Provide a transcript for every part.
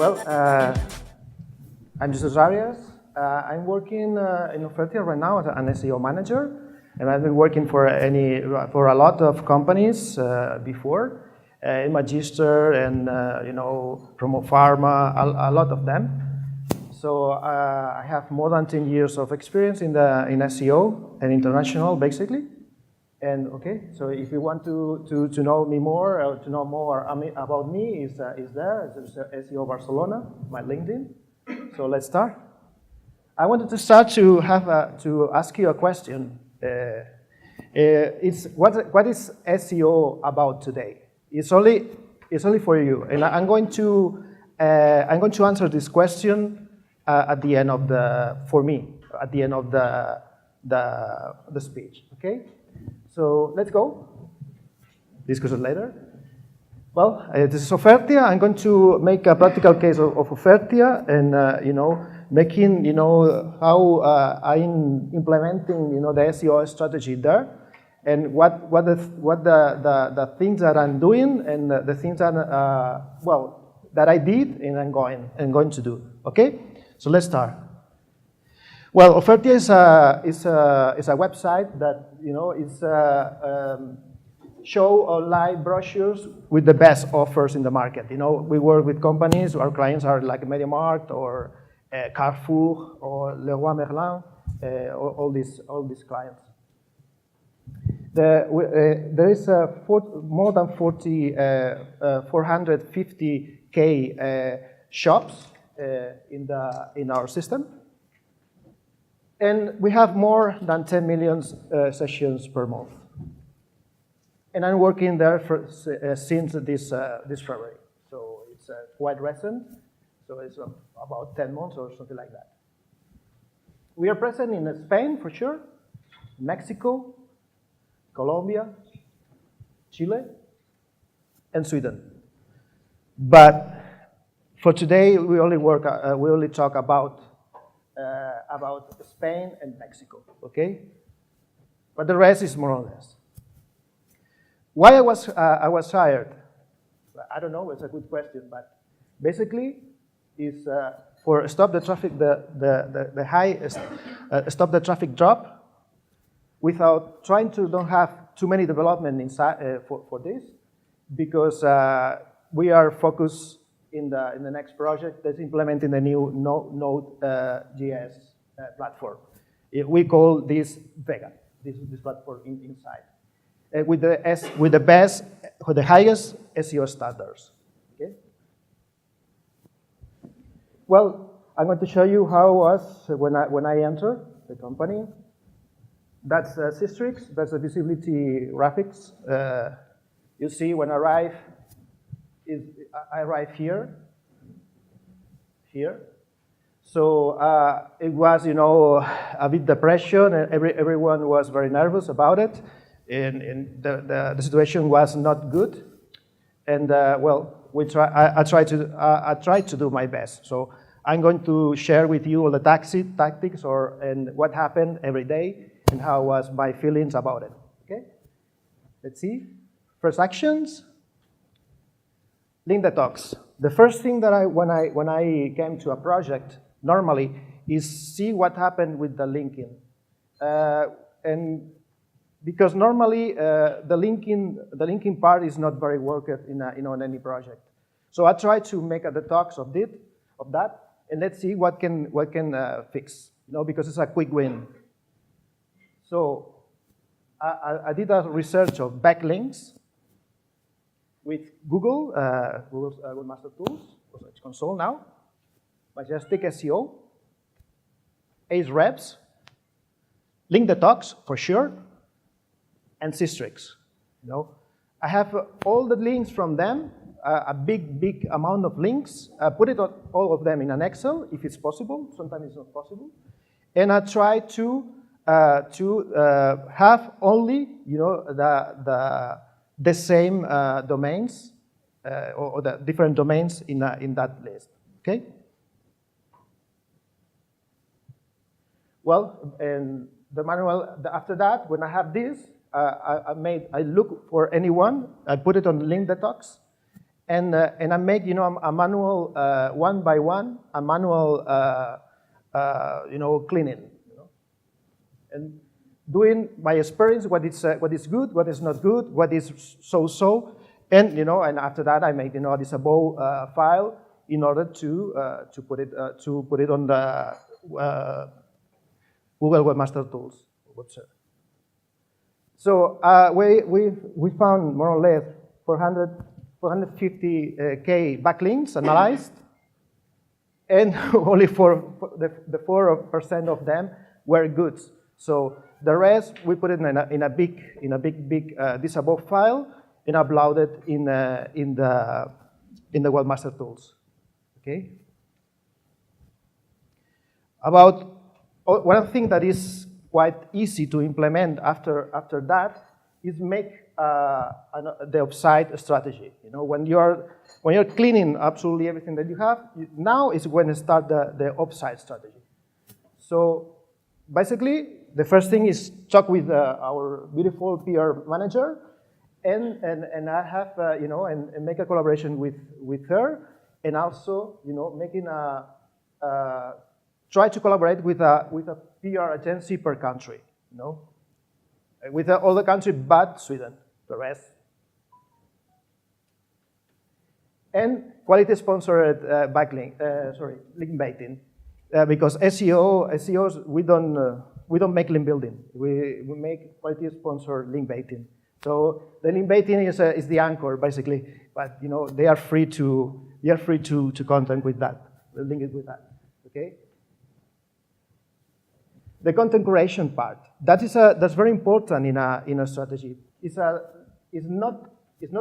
Well, I'm Jesus Arias. I'm working in Ofertia right now as an SEO manager, and I've been working for a lot of companies before, in Magister and Promo Pharma, a lot of them. So I have more than 10 years of experience in SEO and international, basically. And okay, so if you want to know me more, or to know more about me, is there. It's SEO Barcelona, my LinkedIn. So let's start. I wanted to start to ask you a question. What is SEO about today? It's only for you, and I'm going to answer this question at the end of the speech. Okay. So let's go. Discuss it later. Well, this is Ofertia. I'm going to make a practical case of Ofertia, and making how I'm implementing the SEO strategy there, and what the things that I'm doing, and the things that that I did and I'm going to do. Okay. So let's start. Well, Ofertia is a website that show online brochures with the best offers in the market. We work with companies. Our clients are like MediaMarkt or Carrefour or Leroy Merlin. All these clients. There is more than 450K shops in our system. And we have more than 10 million sessions per month. And I'm working there since this February. So it's quite recent. So it's about 10 months or something like that. We are present in Spain, for sure, Mexico, Colombia, Chile, and Sweden. But for today, we only talk about Spain and Mexico, okay? But the rest is more or less. Why I was hired? I don't know. It's a good question, but basically, is for stop the traffic stop the traffic drop, without trying to don't have too many development inside for this, because we are focused in the next project that's implementing the new Node.js platform. We call this Vega. This platform inside with the highest SEO standards. Okay. Well, I'm going to show you how it was when I entered the company. That's Systrix. That's the visibility graphics. You see when I arrive here. So it was, a bit depression, and everyone was very nervous about it, and the situation was not good. And I tried to do my best. So I'm going to share with you all the tactics and what happened every day and how was my feelings about it. Okay, let's see. First actions. Link detox. The first thing that when I came to a project normally is see what happened with the linking, and because normally the linking part is not very worked in any project. So I try to make a detox of that, and let's see what can fix. Because it's a quick win. So I did a research of backlinks with Google's Master Tools, Search Console now, Majestic SEO, Ahrefs, Link Detox for sure, and Systrix. I have all the links from them, a big amount of links. I put all of them in an Excel if it's possible. Sometimes it's not possible, and I try to have only the same domains or the different domains in that list. Okay. Well, and the manual after that, when I have this, I look for anyone. I put it on Link Detox, and I make, a manual, one by one, a manual, cleaning, and doing by experience what is good, what is not good, what is so, and and after that I make this above file in order to put it on the Google Webmaster Tools website. So we found more or less 450K backlinks analyzed, and only the 4% of them were good. So the rest we put it in a big this above file and upload it in the Webmaster Tools. Okay. About one thing that is quite easy to implement after that is make the offsite strategy. When you're cleaning absolutely everything that you have, now is when you start the offsite strategy. So basically, the first thing is talk with our beautiful PR manager, and I have and make a collaboration with her, and also making try to collaborate with a PR agency per country, with all the country but Sweden, the rest. And quality sponsored link baiting, because SEOs we don't make link building. We make quality sponsored link baiting. So the link baiting is the anchor basically, but they are free to content with that. We'll link it with that. Okay. The content curation part, that's very important in a strategy. It's not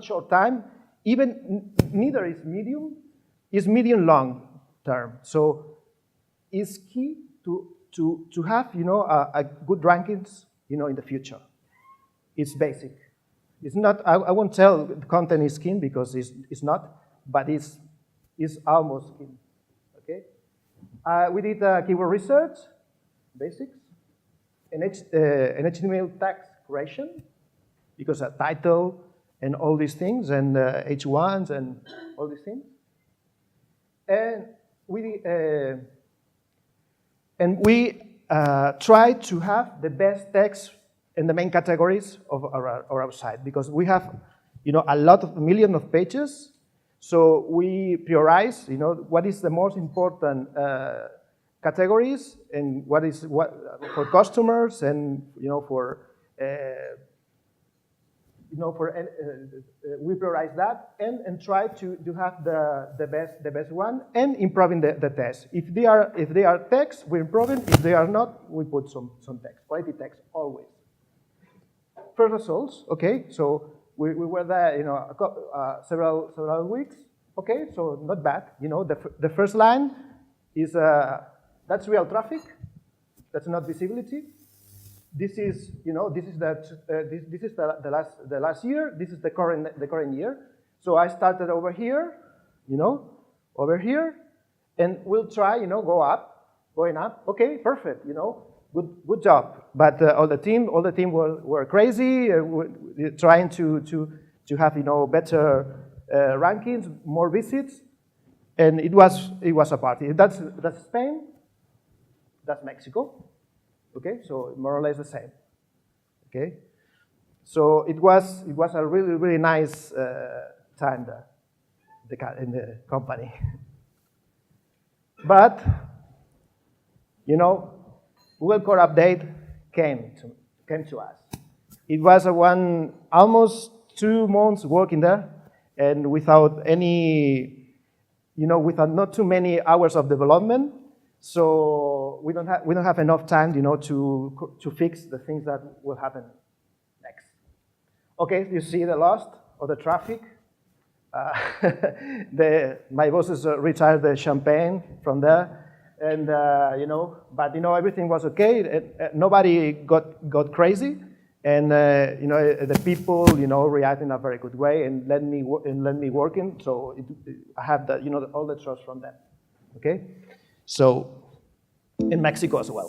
short time, neither is medium, it's medium long term. So it's key to have a good rankings in the future. It's basic. It's not. I won't tell the content is king because it's not, but it's almost king. Okay. We did keyword research. Basics, and HTML text creation, because a title and all these things, and H1s and all these things, and we try to have the best text in the main categories of our site, because we have a lot of millions of pages, so we prioritize what is the most important categories and what for customers, and we prioritize that and try to have the best one, and improving the text. If they are text, we improve it. If they are not, we put some text, quality text always. First results, okay. So we were there several weeks. Okay, so not bad. The first line is that's real traffic. That's not visibility. This is the last year. This is the current year. So I started over here, over here, and we'll try, going up. Okay, perfect, good job. But all the team were crazy, trying to have better rankings, more visits, and it was a party. That's Spain. That's Mexico. Okay, so more or less the same. Okay, so it was a really nice time there, in the company. But Google Core Update came to us. It was almost 2 months working there, and without any, without not too many hours of development. So we don't have enough time, to fix the things that will happen next. Okay, you see the loss of the traffic. My bosses retired the champagne from there, and but everything was okay. Nobody got crazy, and the people react in a very good way and let me working. So I have that all the trust from them. Okay. So, in Mexico as well.